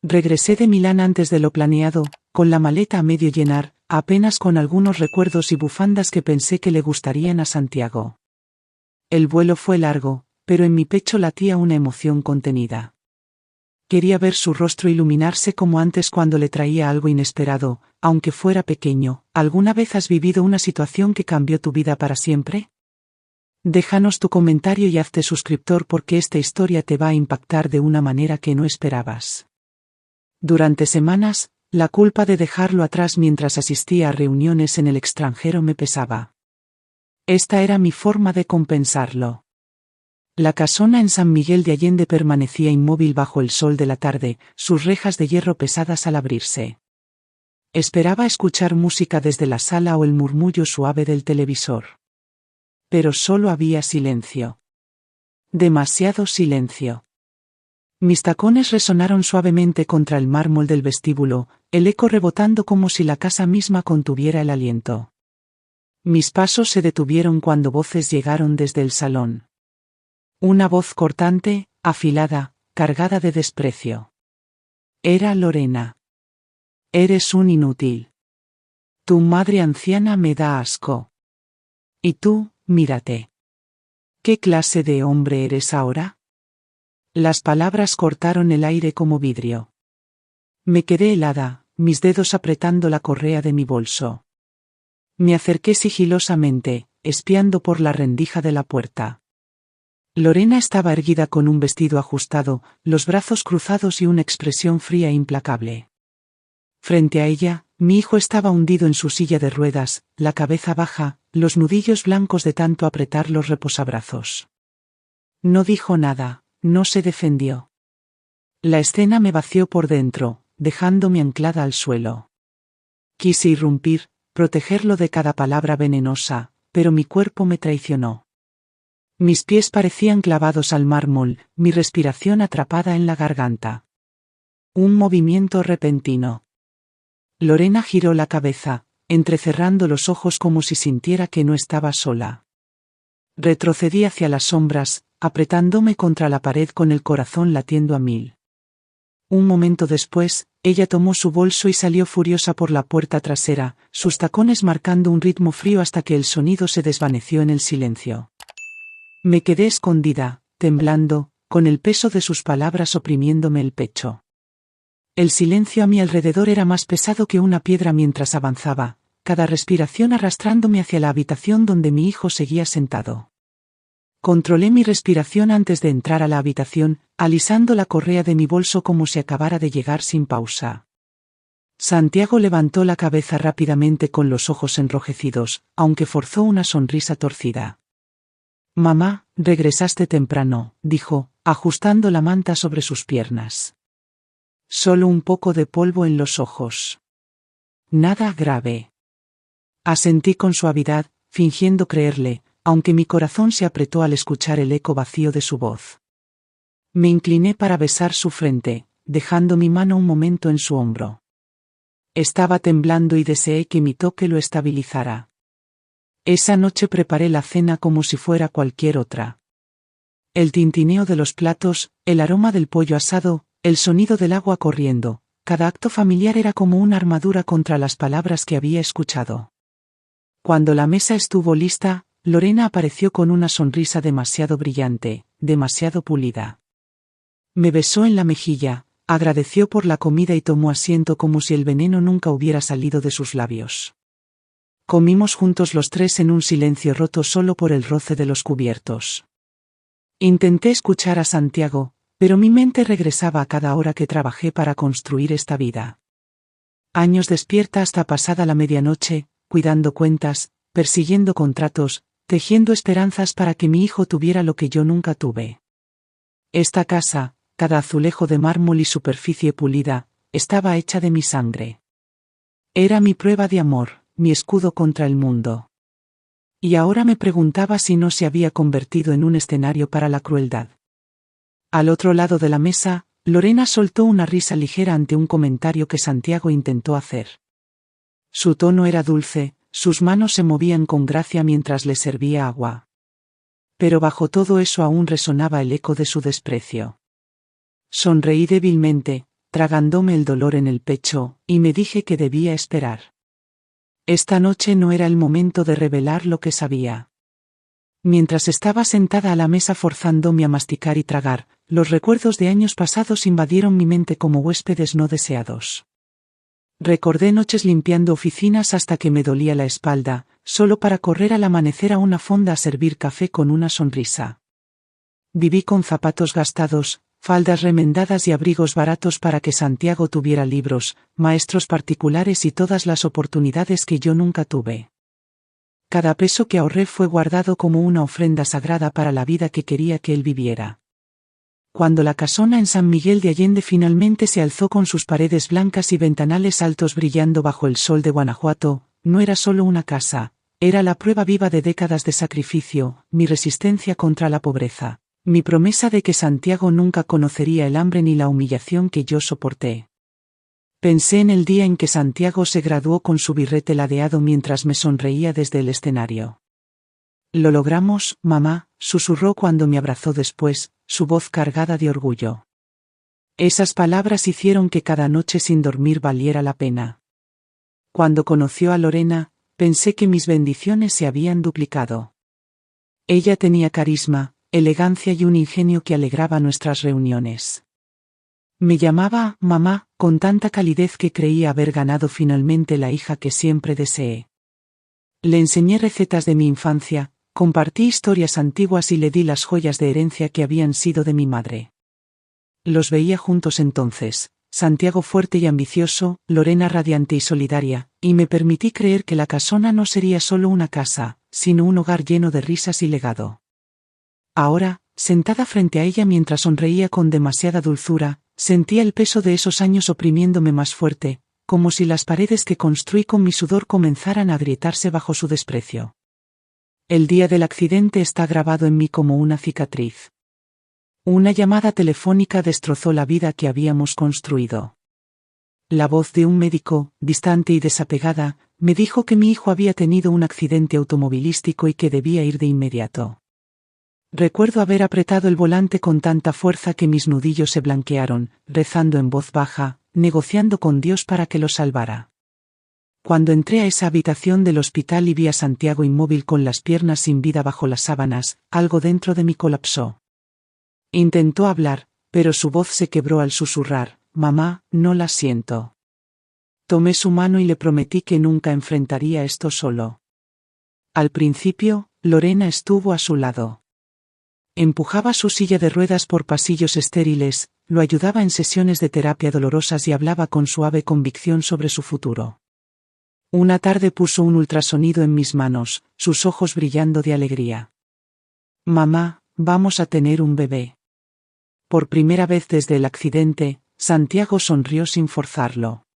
Regresé de Milán antes de lo planeado, con la maleta a medio llenar, apenas con algunos recuerdos y bufandas que pensé que le gustarían a Santiago. El vuelo fue largo, pero en mi pecho latía una emoción contenida. Quería ver su rostro iluminarse como antes cuando le traía algo inesperado, aunque fuera pequeño. ¿Alguna vez has vivido una situación que cambió tu vida para siempre? Déjanos tu comentario y hazte suscriptor porque esta historia te va a impactar de una manera que no esperabas. Durante semanas, la culpa de dejarlo atrás mientras asistía a reuniones en el extranjero me pesaba. Esta era mi forma de compensarlo. La casona en San Miguel de Allende permanecía inmóvil bajo el sol de la tarde, sus rejas de hierro pesadas al abrirse. Esperaba escuchar música desde la sala o el murmullo suave del televisor. Pero solo había silencio. Demasiado silencio. Mis tacones resonaron suavemente contra el mármol del vestíbulo, el eco rebotando como si la casa misma contuviera el aliento. Mis pasos se detuvieron cuando voces llegaron desde el salón. Una voz cortante, afilada, cargada de desprecio. Era Lorena. Eres un inútil. Tu madre anciana me da asco. Y tú, mírate. ¿Qué clase de hombre eres ahora? Las palabras cortaron el aire como vidrio. Me quedé helada, mis dedos apretando la correa de mi bolso. Me acerqué sigilosamente, espiando por la rendija de la puerta. Lorena estaba erguida con un vestido ajustado, los brazos cruzados y una expresión fría e implacable. Frente a ella, mi hijo estaba hundido en su silla de ruedas, la cabeza baja, los nudillos blancos de tanto apretar los reposabrazos. No dijo nada, no se defendió. La escena me vació por dentro, dejándome anclada al suelo. Quise irrumpir, protegerlo de cada palabra venenosa, pero mi cuerpo me traicionó. Mis pies parecían clavados al mármol, mi respiración atrapada en la garganta. Un movimiento repentino. Lorena giró la cabeza, entrecerrando los ojos como si sintiera que no estaba sola. Retrocedí hacia las sombras, apretándome contra la pared con el corazón latiendo a 1000. Un momento después, ella tomó su bolso y salió furiosa por la puerta trasera, sus tacones marcando un ritmo frío hasta que el sonido se desvaneció en el silencio. Me quedé escondida, temblando, con el peso de sus palabras oprimiéndome el pecho. El silencio a mi alrededor era más pesado que una piedra mientras avanzaba, cada respiración arrastrándome hacia la habitación donde mi hijo seguía sentado. Controlé mi respiración antes de entrar a la habitación, alisando la correa de mi bolso como si acabara de llegar sin pausa. Santiago levantó la cabeza rápidamente con los ojos enrojecidos, aunque forzó una sonrisa torcida. «Mamá, regresaste temprano», dijo, ajustando la manta sobre sus piernas. Solo un poco de polvo en los ojos. Nada grave. Asentí con suavidad, fingiendo creerle, aunque mi corazón se apretó al escuchar el eco vacío de su voz. Me incliné para besar su frente, dejando mi mano un momento en su hombro. Estaba temblando y deseé que mi toque lo estabilizara. Esa noche preparé la cena como si fuera cualquier otra. El tintineo de los platos, el aroma del pollo asado, el sonido del agua corriendo, cada acto familiar era como una armadura contra las palabras que había escuchado. Cuando la mesa estuvo lista, Lorena apareció con una sonrisa demasiado brillante, demasiado pulida. Me besó en la mejilla, agradeció por la comida y tomó asiento como si el veneno nunca hubiera salido de sus labios. Comimos juntos los tres en un silencio roto solo por el roce de los cubiertos. Intenté escuchar a Santiago, pero mi mente regresaba a cada hora que trabajé para construir esta vida. Años despierta hasta pasada la medianoche, cuidando cuentas, persiguiendo contratos, tejiendo esperanzas para que mi hijo tuviera lo que yo nunca tuve. Esta casa, cada azulejo de mármol y superficie pulida, estaba hecha de mi sangre. Era mi prueba de amor, mi escudo contra el mundo. Y ahora me preguntaba si no se había convertido en un escenario para la crueldad. Al otro lado de la mesa, Lorena soltó una risa ligera ante un comentario que Santiago intentó hacer. Su tono era dulce, sus manos se movían con gracia mientras le servía agua. Pero bajo todo eso aún resonaba el eco de su desprecio. Sonreí débilmente, tragándome el dolor en el pecho, y me dije que debía esperar. Esta noche no era el momento de revelar lo que sabía. Mientras estaba sentada a la mesa forzándome a masticar y tragar, los recuerdos de años pasados invadieron mi mente como huéspedes no deseados. Recordé noches limpiando oficinas hasta que me dolía la espalda, solo para correr al amanecer a una fonda a servir café con una sonrisa. Viví con zapatos gastados, faldas remendadas y abrigos baratos para que Santiago tuviera libros, maestros particulares y todas las oportunidades que yo nunca tuve. Cada peso que ahorré fue guardado como una ofrenda sagrada para la vida que quería que él viviera. Cuando la casona en San Miguel de Allende finalmente se alzó con sus paredes blancas y ventanales altos brillando bajo el sol de Guanajuato, no era solo una casa, era la prueba viva de décadas de sacrificio, mi resistencia contra la pobreza, mi promesa de que Santiago nunca conocería el hambre ni la humillación que yo soporté. Pensé en el día en que Santiago se graduó con su birrete ladeado mientras me sonreía desde el escenario. «Lo logramos, mamá», susurró cuando me abrazó después, su voz cargada de orgullo. Esas palabras hicieron que cada noche sin dormir valiera la pena. Cuando conoció a Lorena, pensé que mis bendiciones se habían duplicado. Ella tenía carisma, elegancia y un ingenio que alegraba nuestras reuniones. Me llamaba mamá con tanta calidez que creía haber ganado finalmente la hija que siempre deseé. Le enseñé recetas de mi infancia, compartí historias antiguas y le di las joyas de herencia que habían sido de mi madre. Los veía juntos entonces, Santiago fuerte y ambicioso, Lorena radiante y solidaria, y me permití creer que la casona no sería solo una casa, sino un hogar lleno de risas y legado. Ahora, sentada frente a ella mientras sonreía con demasiada dulzura, sentía el peso de esos años oprimiéndome más fuerte, como si las paredes que construí con mi sudor comenzaran a agrietarse bajo su desprecio. El día del accidente está grabado en mí como una cicatriz. Una llamada telefónica destrozó la vida que habíamos construido. La voz de un médico, distante y desapegada, me dijo que mi hijo había tenido un accidente automovilístico y que debía ir de inmediato. Recuerdo haber apretado el volante con tanta fuerza que mis nudillos se blanquearon, rezando en voz baja, negociando con Dios para que lo salvara. Cuando entré a esa habitación del hospital y vi a Santiago inmóvil con las piernas sin vida bajo las sábanas, algo dentro de mí colapsó. Intentó hablar, pero su voz se quebró al susurrar: «Mamá, no la siento». Tomé su mano y le prometí que nunca enfrentaría esto solo. Al principio, Lorena estuvo a su lado. Empujaba su silla de ruedas por pasillos estériles, lo ayudaba en sesiones de terapia dolorosas y hablaba con suave convicción sobre su futuro. Una tarde puso un ultrasonido en mis manos, sus ojos brillando de alegría. «Mamá, vamos a tener un bebé». Por primera vez desde el accidente, Santiago sonrió sin forzarlo.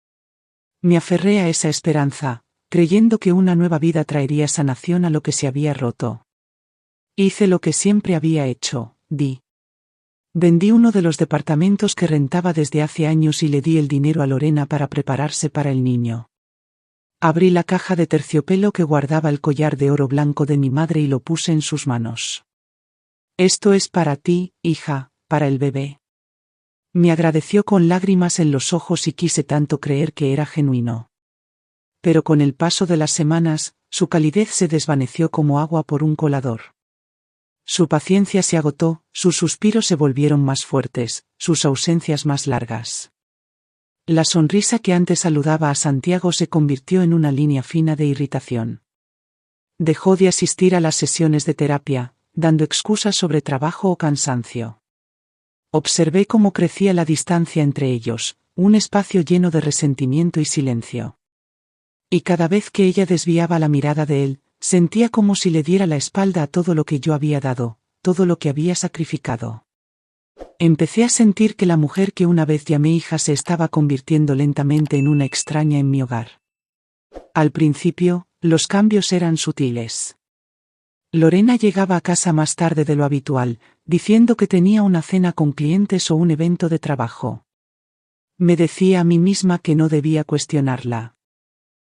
Me aferré a esa esperanza, creyendo que una nueva vida traería sanación a lo que se había roto. Hice lo que siempre había hecho, vendí uno de los departamentos que rentaba desde hace años y le di el dinero a Lorena para prepararse para el niño. Abrí la caja de terciopelo que guardaba el collar de oro blanco de mi madre y lo puse en sus manos. «Esto es para ti, hija, para el bebé». Me agradeció con lágrimas en los ojos y quise tanto creer que era genuino. Pero con el paso de las semanas, su calidez se desvaneció como agua por un colador. Su paciencia se agotó, sus suspiros se volvieron más fuertes, sus ausencias más largas. La sonrisa que antes saludaba a Santiago se convirtió en una línea fina de irritación. Dejó de asistir a las sesiones de terapia, dando excusas sobre trabajo o cansancio. Observé cómo crecía la distancia entre ellos, un espacio lleno de resentimiento y silencio. Y cada vez que ella desviaba la mirada de él, sentía como si le diera la espalda a todo lo que yo había dado, todo lo que había sacrificado. Empecé a sentir que la mujer que una vez llamé hija se estaba convirtiendo lentamente en una extraña en mi hogar. Al principio, los cambios eran sutiles. Lorena llegaba a casa más tarde de lo habitual, diciendo que tenía una cena con clientes o un evento de trabajo. Me decía a mí misma que no debía cuestionarla.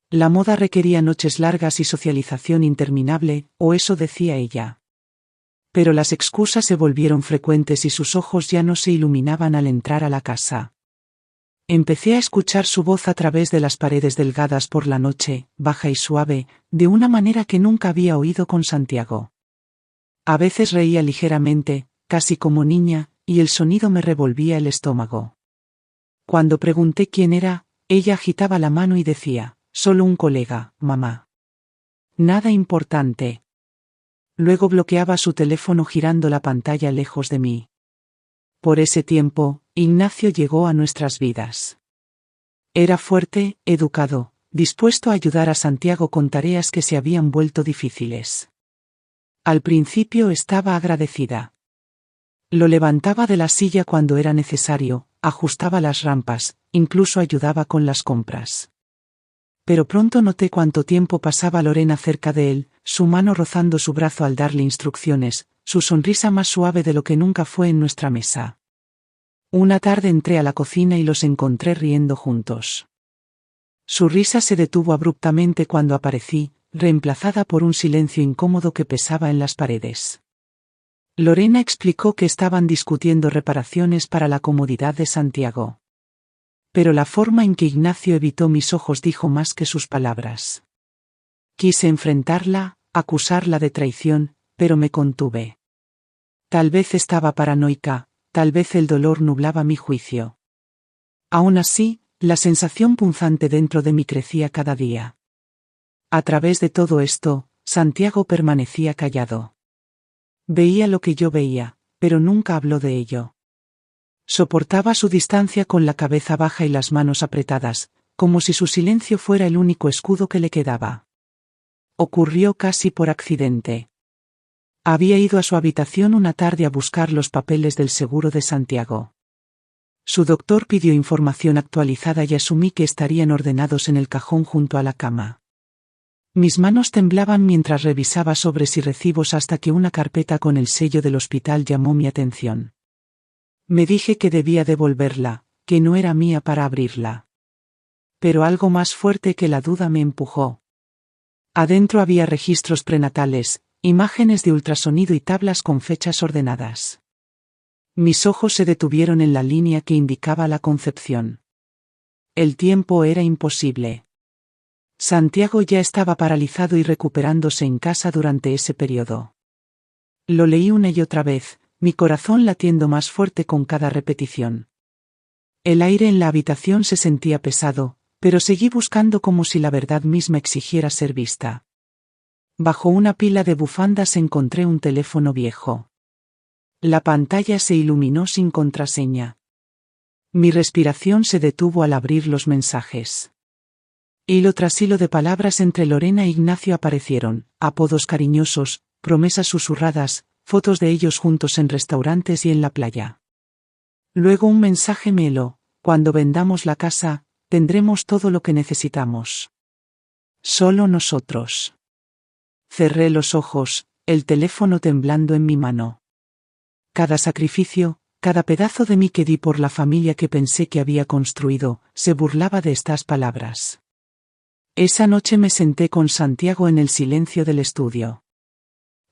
La moda requería noches largas y socialización interminable, o eso decía ella. Pero las excusas se volvieron frecuentes y sus ojos ya no se iluminaban al entrar a la casa. Empecé a escuchar su voz a través de las paredes delgadas por la noche, baja y suave, de una manera que nunca había oído con Santiago. A veces reía ligeramente, casi como niña, y el sonido me revolvía el estómago. Cuando pregunté quién era, ella agitaba la mano y decía, solo un colega, mamá. Nada importante. Luego bloqueaba su teléfono girando la pantalla lejos de mí. Por ese tiempo, Ignacio llegó a nuestras vidas. Era fuerte, educado, dispuesto a ayudar a Santiago con tareas que se habían vuelto difíciles. Al principio estaba agradecida. Lo levantaba de la silla cuando era necesario, ajustaba las rampas, incluso ayudaba con las compras. Pero pronto noté cuánto tiempo pasaba Lorena cerca de él, su mano rozando su brazo al darle instrucciones, su sonrisa más suave de lo que nunca fue en nuestra mesa. Una tarde entré a la cocina y los encontré riendo juntos. Su risa se detuvo abruptamente cuando aparecí, reemplazada por un silencio incómodo que pesaba en las paredes. Lorena explicó que estaban discutiendo reparaciones para la comodidad de Santiago. Pero la forma en que Ignacio evitó mis ojos dijo más que sus palabras. Quise enfrentarla, acusarla de traición, pero me contuve. Tal vez estaba paranoica, tal vez el dolor nublaba mi juicio. Aún así, la sensación punzante dentro de mí crecía cada día. A través de todo esto, Santiago permanecía callado. Veía lo que yo veía, pero nunca habló de ello. Soportaba su distancia con la cabeza baja y las manos apretadas, como si su silencio fuera el único escudo que le quedaba. Ocurrió casi por accidente. Había ido a su habitación una tarde a buscar los papeles del seguro de Santiago. Su doctor pidió información actualizada y asumí que estarían ordenados en el cajón junto a la cama. Mis manos temblaban mientras revisaba sobres y recibos hasta que una carpeta con el sello del hospital llamó mi atención. Me dije que debía devolverla, que no era mía para abrirla. Pero algo más fuerte que la duda me empujó. Adentro había registros prenatales, imágenes de ultrasonido y tablas con fechas ordenadas. Mis ojos se detuvieron en la línea que indicaba la concepción. El tiempo era imposible. Santiago ya estaba paralizado y recuperándose en casa durante ese periodo. Lo leí una y otra vez, mi corazón latiendo más fuerte con cada repetición. El aire en la habitación se sentía pesado, pero seguí buscando como si la verdad misma exigiera ser vista. Bajo una pila de bufandas encontré un teléfono viejo. La pantalla se iluminó sin contraseña. Mi respiración se detuvo al abrir los mensajes. Hilo tras hilo de palabras entre Lorena e Ignacio aparecieron, apodos cariñosos, promesas susurradas, fotos de ellos juntos en restaurantes y en la playa. Luego un mensaje me heló: cuando vendamos la casa, tendremos todo lo que necesitamos. Solo nosotros. Cerré los ojos, el teléfono temblando en mi mano. Cada sacrificio, cada pedazo de mí que di por la familia que pensé que había construido, se burlaba de estas palabras. Esa noche me senté con Santiago en el silencio del estudio.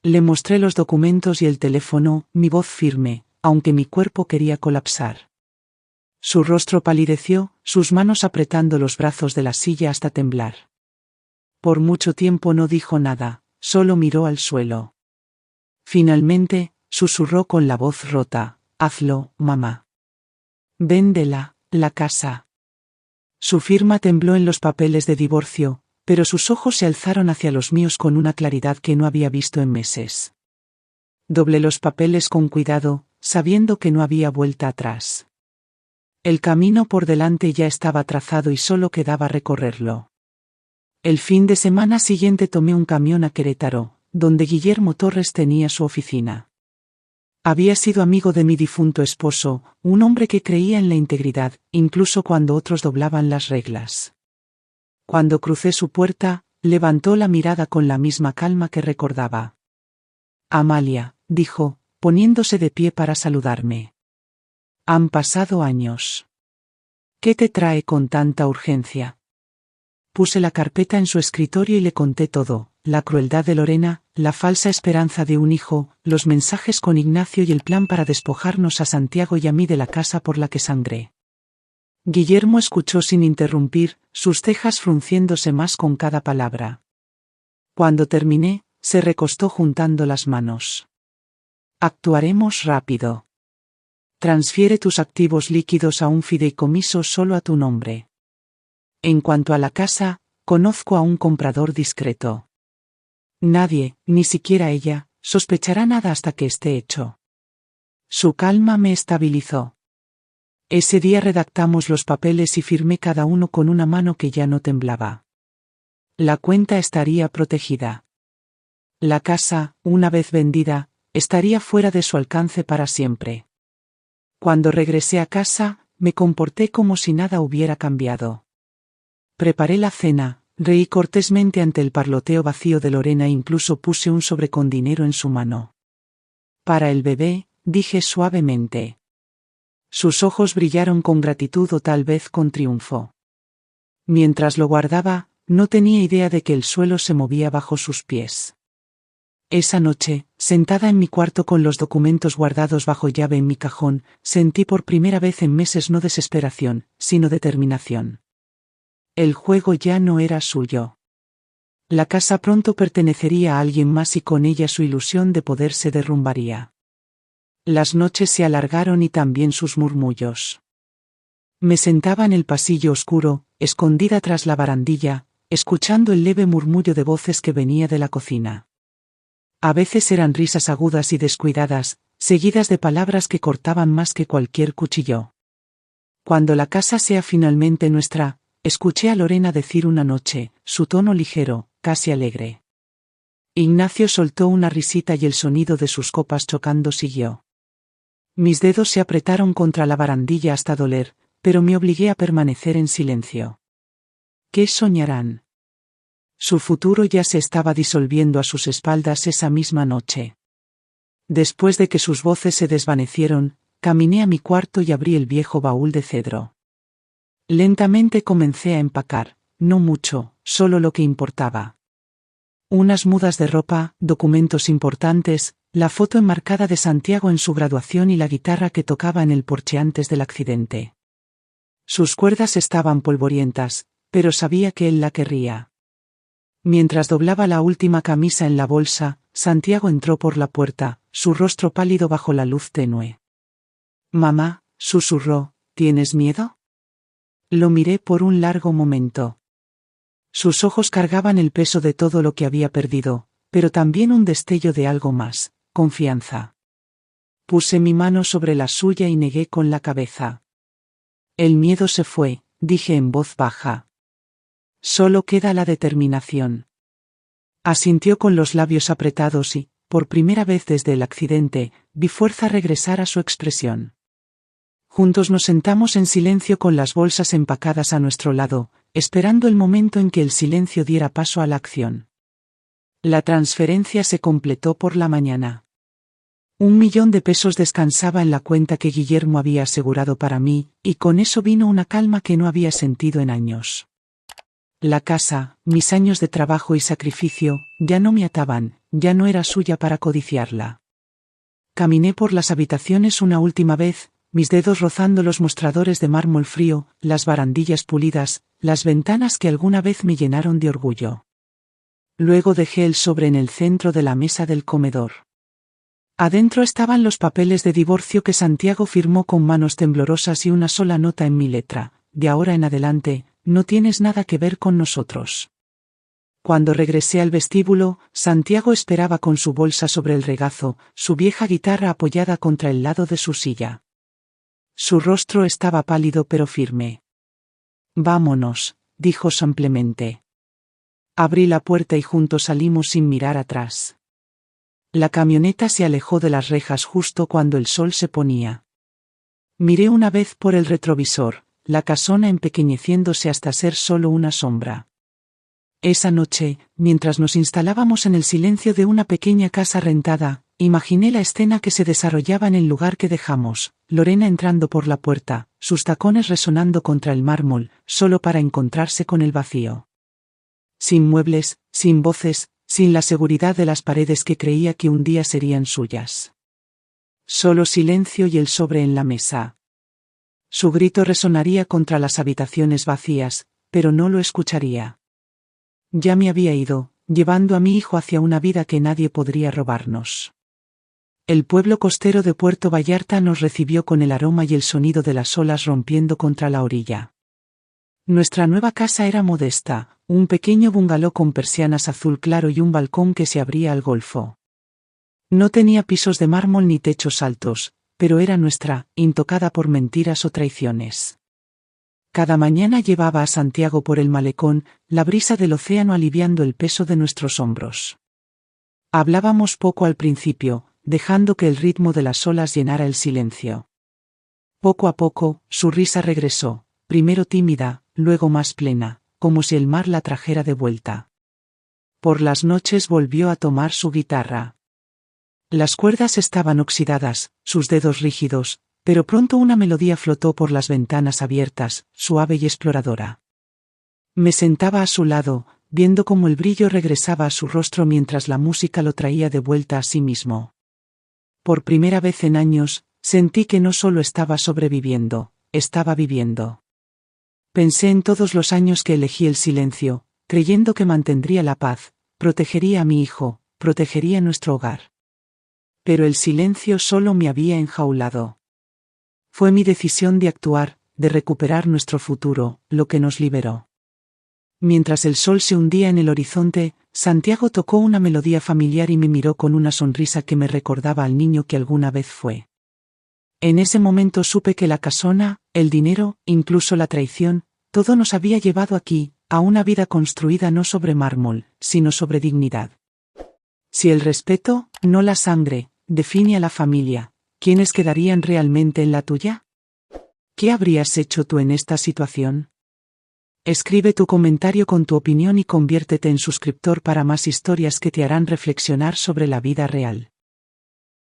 Le mostré los documentos y el teléfono, mi voz firme, aunque mi cuerpo quería colapsar. Su rostro palideció, sus manos apretando los brazos de la silla hasta temblar. Por mucho tiempo no dijo nada, solo miró al suelo. Finalmente, susurró con la voz rota: hazlo, mamá. Véndela, la casa. Su firma tembló en los papeles de divorcio, pero sus ojos se alzaron hacia los míos con una claridad que no había visto en meses. Doblé los papeles con cuidado, sabiendo que no había vuelta atrás. El camino por delante ya estaba trazado y solo quedaba recorrerlo. El fin de semana siguiente tomé un camión a Querétaro, donde Guillermo Torres tenía su oficina. Había sido amigo de mi difunto esposo, un hombre que creía en la integridad, incluso cuando otros doblaban las reglas. Cuando crucé su puerta, levantó la mirada con la misma calma que recordaba. Amalia, dijo, poniéndose de pie para saludarme. Han pasado años. ¿Qué te trae con tanta urgencia? Puse la carpeta en su escritorio y le conté todo: la crueldad de Lorena, la falsa esperanza de un hijo, los mensajes con Ignacio y el plan para despojarnos a Santiago y a mí de la casa por la que sangré. Guillermo escuchó sin interrumpir, sus cejas frunciéndose más con cada palabra. Cuando terminé, se recostó juntando las manos. Actuaremos rápido. Transfiere tus activos líquidos a un fideicomiso solo a tu nombre. En cuanto a la casa, conozco a un comprador discreto. Nadie, ni siquiera ella, sospechará nada hasta que esté hecho. Su calma me estabilizó. Ese día redactamos los papeles y firmé cada uno con una mano que ya no temblaba. La cuenta estaría protegida. La casa, una vez vendida, estaría fuera de su alcance para siempre. Cuando regresé a casa, me comporté como si nada hubiera cambiado. Preparé la cena, reí cortésmente ante el parloteo vacío de Lorena e incluso puse un sobre con dinero en su mano. Para el bebé, dije suavemente. Sus ojos brillaron con gratitud o tal vez con triunfo. Mientras lo guardaba, no tenía idea de que el suelo se movía bajo sus pies. Esa noche, sentada en mi cuarto con los documentos guardados bajo llave en mi cajón, sentí por primera vez en meses no desesperación, sino determinación. El juego ya no era suyo. La casa pronto pertenecería a alguien más y con ella su ilusión de poder se derrumbaría. Las noches se alargaron y también sus murmullos. Me sentaba en el pasillo oscuro, escondida tras la barandilla, escuchando el leve murmullo de voces que venía de la cocina. A veces eran risas agudas y descuidadas, seguidas de palabras que cortaban más que cualquier cuchillo. Cuando la casa sea finalmente nuestra, escuché a Lorena decir una noche, su tono ligero, casi alegre. Ignacio soltó una risita y el sonido de sus copas chocando siguió. Mis dedos se apretaron contra la barandilla hasta doler, pero me obligué a permanecer en silencio. ¿Qué soñarán? Su futuro ya se estaba disolviendo a sus espaldas esa misma noche. Después de que sus voces se desvanecieron, caminé a mi cuarto y abrí el viejo baúl de cedro. Lentamente comencé a empacar, no mucho, solo lo que importaba. Unas mudas de ropa, documentos importantes, la foto enmarcada de Santiago en su graduación y la guitarra que tocaba en el porche antes del accidente. Sus cuerdas estaban polvorientas, pero sabía que él la querría. Mientras doblaba la última camisa en la bolsa, Santiago entró por la puerta, su rostro pálido bajo la luz tenue. «Mamá», susurró, «¿tienes miedo?» Lo miré por un largo momento. Sus ojos cargaban el peso de todo lo que había perdido, pero también un destello de algo más, confianza. Puse mi mano sobre la suya y negué con la cabeza. El miedo se fue, dije en voz baja. Solo queda la determinación. Asintió con los labios apretados y, por primera vez desde el accidente, vi fuerza regresar a su expresión. Juntos nos sentamos en silencio con las bolsas empacadas a nuestro lado, esperando el momento en que el silencio diera paso a la acción. La transferencia se completó por la mañana. 1.000.000 de pesos descansaba en la cuenta que Guillermo había asegurado para mí, y con eso vino una calma que no había sentido en años. La casa, mis años de trabajo y sacrificio, ya no me ataban, ya no era suya para codiciarla. Caminé por las habitaciones una última vez, mis dedos rozando los mostradores de mármol frío, las barandillas pulidas, las ventanas que alguna vez me llenaron de orgullo. Luego dejé el sobre en el centro de la mesa del comedor. Adentro estaban los papeles de divorcio que Santiago firmó con manos temblorosas y una sola nota en mi letra: «De ahora en adelante, no tienes nada que ver con nosotros». Cuando regresé al vestíbulo, Santiago esperaba con su bolsa sobre el regazo, su vieja guitarra apoyada contra el lado de su silla. Su rostro estaba pálido pero firme. «Vámonos», dijo simplemente. Abrí la puerta y juntos salimos sin mirar atrás. La camioneta se alejó de las rejas justo cuando el sol se ponía. Miré una vez por el retrovisor, la casona empequeñeciéndose hasta ser solo una sombra. Esa noche, mientras nos instalábamos en el silencio de una pequeña casa rentada, imaginé la escena que se desarrollaba en el lugar que dejamos, Lorena entrando por la puerta, sus tacones resonando contra el mármol, solo para encontrarse con el vacío. Sin muebles, sin voces, sin la seguridad de las paredes que creía que un día serían suyas. Solo silencio y el sobre en la mesa. Su grito resonaría contra las habitaciones vacías, pero no lo escucharía. Ya me había ido, llevando a mi hijo hacia una vida que nadie podría robarnos. El pueblo costero de Puerto Vallarta nos recibió con el aroma y el sonido de las olas rompiendo contra la orilla. Nuestra nueva casa era modesta, un pequeño bungalow con persianas azul claro y un balcón que se abría al golfo. No tenía pisos de mármol ni techos altos, pero era nuestra, intocada por mentiras o traiciones. Cada mañana llevaba a Santiago por el malecón, la brisa del océano aliviando el peso de nuestros hombros. Hablábamos poco al principio, dejando que el ritmo de las olas llenara el silencio. Poco a poco, su risa regresó, primero tímida, luego más plena, como si el mar la trajera de vuelta. Por las noches volvió a tomar su guitarra. Las cuerdas estaban oxidadas, sus dedos rígidos, pero pronto una melodía flotó por las ventanas abiertas, suave y exploradora. Me sentaba a su lado, viendo cómo el brillo regresaba a su rostro mientras la música lo traía de vuelta a sí mismo. Por primera vez en años, sentí que no solo estaba sobreviviendo, estaba viviendo. Pensé en todos los años que elegí el silencio, creyendo que mantendría la paz, protegería a mi hijo, protegería nuestro hogar. Pero el silencio solo me había enjaulado. Fue mi decisión de actuar, de recuperar nuestro futuro, lo que nos liberó. Mientras el sol se hundía en el horizonte, Santiago tocó una melodía familiar y me miró con una sonrisa que me recordaba al niño que alguna vez fue. En ese momento supe que la casona, el dinero, incluso la traición, todo nos había llevado aquí, a una vida construida no sobre mármol, sino sobre dignidad. Si el respeto, no la sangre, define a la familia, ¿quiénes quedarían realmente en la tuya? ¿Qué habrías hecho tú en esta situación? Escribe tu comentario con tu opinión y conviértete en suscriptor para más historias que te harán reflexionar sobre la vida real.